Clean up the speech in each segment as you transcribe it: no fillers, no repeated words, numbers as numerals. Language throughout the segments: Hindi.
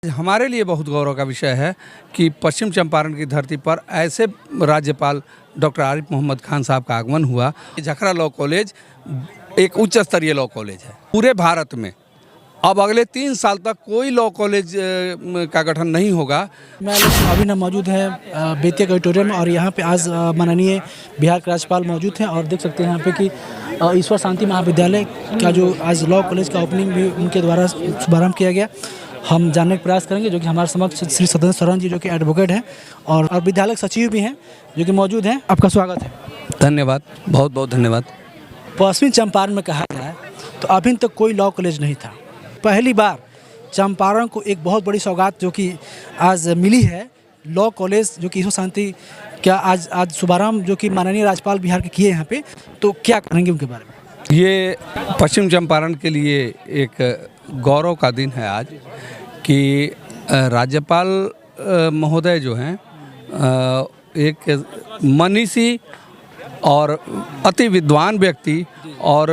हमारे लिए बहुत गौरव का विषय है कि पश्चिम चंपारण की धरती पर ऐसे राज्यपाल डॉक्टर आरिफ मोहम्मद खान साहब का आगमन हुआ। झखरा लॉ कॉलेज एक उच्च स्तरीय लॉ कॉलेज है पूरे भारत में। अब अगले 3 साल तक कोई लॉ कॉलेज का गठन नहीं होगा। मैं अभी ना मौजूद है बेतिया के ऑडिटोरियम में और यहाँ पे आज माननीय बिहार के राज्यपाल मौजूद हैं और देख सकते हैं यहाँ पे कि ईश्वर शांति महाविद्यालय का जो आज लॉ कॉलेज का ओपनिंग भी उनके द्वारा शुभारंभ किया गया। हम जानने का प्रयास करेंगे जो कि हमारे समक्ष श्री सदन शरण जी जो कि एडवोकेट हैं और विद्यालय सचिव भी हैं जो कि मौजूद हैं। आपका स्वागत है। धन्यवाद, बहुत बहुत धन्यवाद। पश्चिमी चंपारण में कहा जाए तो अभी तक कोई लॉ कॉलेज नहीं था। पहली बार चंपारण को एक बहुत बड़ी सौगात जो कि आज मिली है, लॉ कॉलेज जो कि ईश्वर शांति क्या आज शुभारंभ जो कि माननीय राज्यपाल बिहार के किए यहाँ पे, तो क्या करेंगे उनके बारे में? ये पश्चिम चंपारण के लिए एक गौरव का दिन है आज कि राज्यपाल महोदय जो हैं एक मनीषी और अति विद्वान व्यक्ति और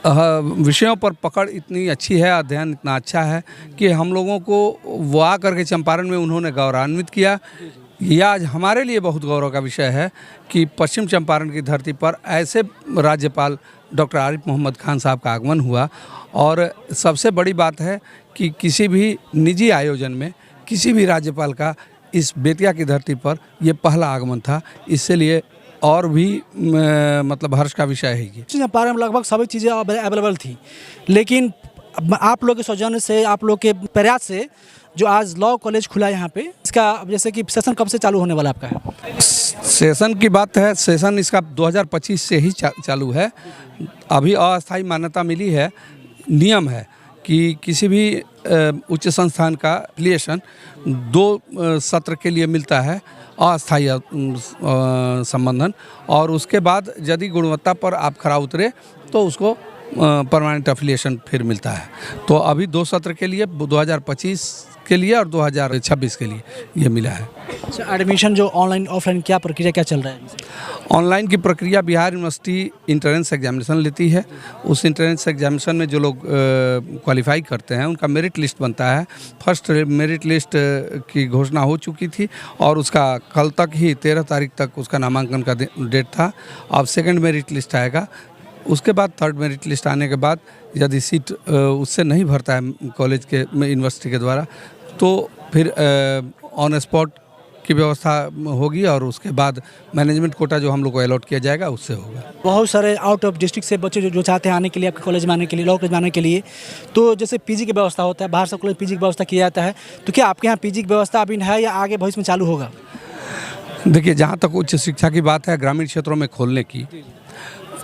विषयों पर पकड़ इतनी अच्छी है, अध्ययन इतना अच्छा है कि हम लोगों को वो आ करके चंपारण में उन्होंने गौरवान्वित किया। यह आज हमारे लिए बहुत गौरव का विषय है कि पश्चिम चंपारण की धरती पर ऐसे राज्यपाल डॉक्टर आरिफ मोहम्मद खान साहब का आगमन हुआ। और सबसे बड़ी बात है कि किसी भी निजी आयोजन में किसी भी राज्यपाल का इस बेतिया की धरती पर यह पहला आगमन था। इससे लिए और भी मतलब हर्ष का विषय है। ये चंपारण में लगभग सभी चीज़ें अवेलेबल थी, लेकिन आप लोग के सौजन्य से, आप लोग के प्रयास से जो आज लॉ कॉलेज खुला यहाँ पे, इसका जैसे कि सेशन कब से चालू होने वाला आपका है? सेशन की बात है, सेशन इसका 2025 से ही चालू है। अभी अस्थायी मान्यता मिली है। नियम है कि किसी भी उच्च संस्थान का एफिलिएशन 2 सत्र के लिए मिलता है, अस्थायी संबंधन, और उसके बाद यदि गुणवत्ता पर आप खरा उतरे तो उसको परमानेंट एफिलिएशन फिर मिलता है। तो अभी 2 सत्र के लिए 2025 के लिए और 2026 के लिए ये मिला है। अच्छा, एडमिशन जो ऑनलाइन ऑफलाइन क्या प्रक्रिया क्या चल रहा है? ऑनलाइन की प्रक्रिया बिहार यूनिवर्सिटी इंट्रेंस एग्जामिनेशन लेती है। उस इंट्रेंस एग्जामिनेशन में जो लोग क्वालिफाई करते हैं उनका मेरिट लिस्ट बनता है। फर्स्ट मेरिट लिस्ट की घोषणा हो चुकी थी और उसका कल तक ही 13 तारीख तक उसका नामांकन का डेट था। अब सेकंड मेरिट लिस्ट आएगा। उसके बाद थर्ड मेरिट लिस्ट आने के बाद यदि सीट उससे नहीं भरता है कॉलेज के यूनिवर्सिटी के द्वारा, तो फिर ऑन स्पॉट की व्यवस्था होगी और उसके बाद मैनेजमेंट कोटा जो हम लोग को अलॉट किया जाएगा उससे होगा। बहुत सारे आउट ऑफ डिस्ट्रिक्ट से बच्चे जो चाहते हैं आने के लिए, आपके कॉलेज में आने के लिए, लॉ कॉलेज में आने के लिए, तो जैसे पीजी की व्यवस्था होता है, बाहर से कॉलेज पीजी की व्यवस्था किया जाता है, तो क्या आपके यहाँ पीजी की व्यवस्था अभी है या आगे भविष्य में चालू होगा? देखिए, जहाँ तक उच्च शिक्षा की बात है ग्रामीण क्षेत्रों में खोलने की,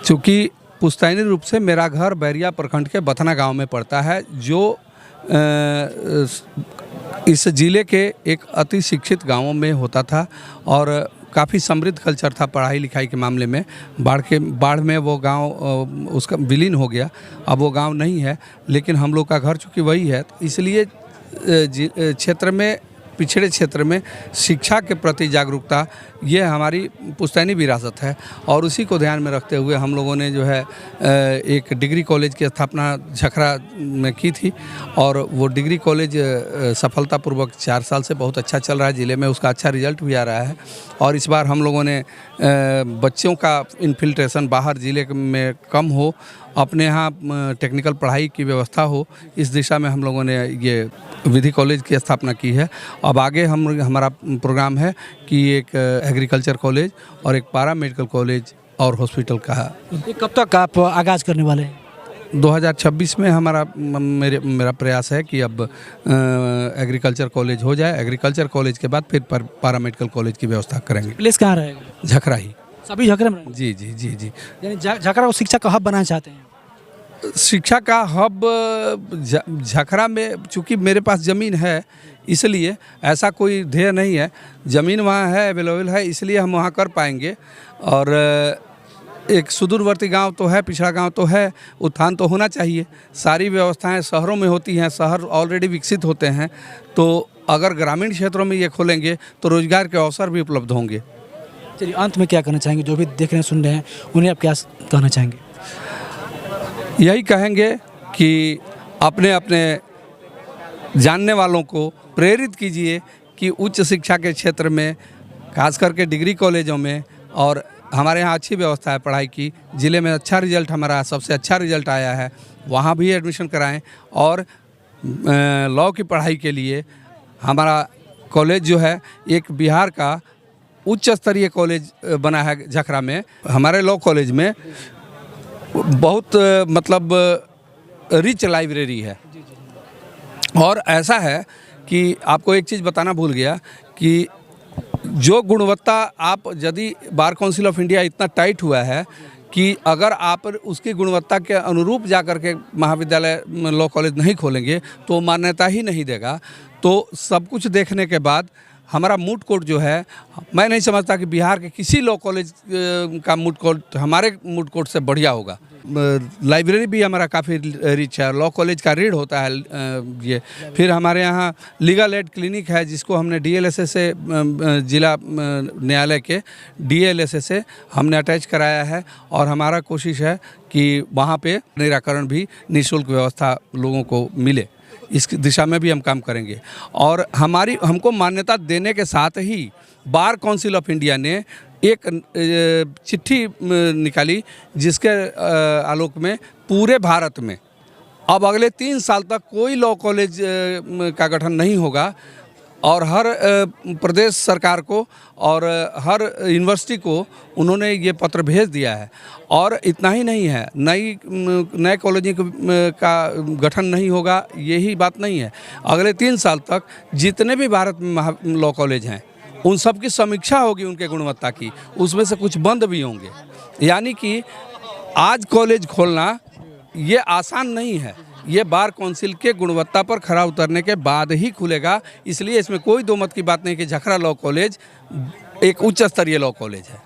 चूँकि पुश्तैनी रूप से मेरा घर बैरिया प्रखंड के बथना गांव में पड़ता है, जो इस ज़िले के एक अति शिक्षित गांवों में होता था और काफ़ी समृद्ध कल्चर था पढ़ाई लिखाई के मामले में। बाढ़ में वो गांव उसका विलीन हो गया। अब वो गांव नहीं है, लेकिन हम लोग का घर चूँकि वही है, तो इसलिए क्षेत्र में, पिछड़े क्षेत्र में शिक्षा के प्रति जागरूकता ये हमारी पुश्तैनी विरासत है। और उसी को ध्यान में रखते हुए हम लोगों ने जो है एक डिग्री कॉलेज की स्थापना झखरा में की थी और वो डिग्री कॉलेज सफलतापूर्वक 4 साल से बहुत अच्छा चल रहा है। ज़िले में उसका अच्छा रिजल्ट भी आ रहा है। और इस बार हम लोगों ने बच्चों का इन्फिल्ट्रेशन बाहर ज़िले में कम हो, अपने यहाँ टेक्निकल पढ़ाई की व्यवस्था हो, इस दिशा में हम लोगों ने ये विधि कॉलेज की स्थापना की है। अब आगे हमारा प्रोग्राम है कि एक एग्रीकल्चर कॉलेज और एक पारा मेडिकल कॉलेज और हॉस्पिटल का। कब तक आप आगाज़ करने वाले हैं? 2026 में मेरा प्रयास है कि अब एग्रीकल्चर कॉलेज हो जाए। एग्रीकल्चर कॉलेज के बाद फिर पारा मेडिकल कॉलेज की व्यवस्था करेंगे। प्लेस कहाँ रहेगा? झखरा ही। सभी झखरा में? जी जी जी जी। यानी झखरा को शिक्षा का हब बनाना चाहते हैं? शिक्षा का हब झखरा में, चूँकि मेरे पास ज़मीन है इसलिए ऐसा कोई ध्येय नहीं है। ज़मीन वहाँ है, अवेलेबल है, इसलिए हम वहाँ कर पाएंगे। और एक सुदूरवर्ती गांव तो है, पिछड़ा गांव तो है, उत्थान तो होना चाहिए। सारी व्यवस्थाएं शहरों में होती हैं, शहर ऑलरेडी विकसित होते हैं, तो अगर ग्रामीण क्षेत्रों में ये खोलेंगे तो रोज़गार के अवसर भी उपलब्ध होंगे। चलिए, अंत में क्या कहना चाहेंगे जो भी देख रहे सुन रहे हैं, उन्हें आप क्या कहना चाहेंगे? यही कहेंगे कि अपने अपने जानने वालों को प्रेरित कीजिए कि उच्च शिक्षा के क्षेत्र में, खास करके डिग्री कॉलेजों में, और हमारे यहाँ अच्छी व्यवस्था है पढ़ाई की, ज़िले में अच्छा रिजल्ट, हमारा सबसे अच्छा रिजल्ट आया है, वहाँ भी एडमिशन कराएं। और लॉ की पढ़ाई के लिए हमारा कॉलेज जो है एक बिहार का उच्च स्तरीय कॉलेज बना है झखरा में। हमारे लॉ कॉलेज में बहुत मतलब रिच लाइब्रेरी है। और ऐसा है कि आपको एक चीज़ बताना भूल गया कि जो गुणवत्ता, आप यदि बार काउंसिल ऑफ इंडिया इतना टाइट हुआ है कि अगर आप उसकी गुणवत्ता के अनुरूप जा कर के महाविद्यालय लॉ कॉलेज नहीं खोलेंगे तो मान्यता ही नहीं देगा। तो सब कुछ देखने के बाद हमारा मूट कोर्ट जो है, मैं नहीं समझता कि बिहार के किसी लॉ कॉलेज का मूट कोर्ट हमारे मूट कोर्ट से बढ़िया होगा। लाइब्रेरी भी हमारा काफ़ी रिच है, लॉ कॉलेज का रीड होता है ये। फिर हमारे यहाँ लीगल एड क्लिनिक है जिसको हमने DLSA से, जिला न्यायालय के DLSA से हमने अटैच कराया है। और हमारा कोशिश है कि वहाँ पे निराकरण भी निःशुल्क व्यवस्था लोगों को मिले, इस दिशा में भी हम काम करेंगे। और हमको मान्यता देने के साथ ही बार काउंसिल ऑफ इंडिया ने एक चिट्ठी निकाली जिसके आलोक में पूरे भारत में अब अगले 3 साल तक कोई लॉ कॉलेज का गठन नहीं होगा। और हर प्रदेश सरकार को और हर यूनिवर्सिटी को उन्होंने ये पत्र भेज दिया है। और इतना ही नहीं है, नए कॉलेज का गठन नहीं होगा, यही बात नहीं है। अगले 3 साल तक जितने भी भारत में लॉ कॉलेज हैं उन सब की समीक्षा होगी उनके गुणवत्ता की, उसमें से कुछ बंद भी होंगे। यानी कि आज कॉलेज खोलना ये आसान नहीं है, ये बार काउंसिल के गुणवत्ता पर खरा उतरने के बाद ही खुलेगा। इसलिए इसमें कोई दो मत की बात नहीं कि झखरा लॉ कॉलेज एक उच्च स्तरीय लॉ कॉलेज है।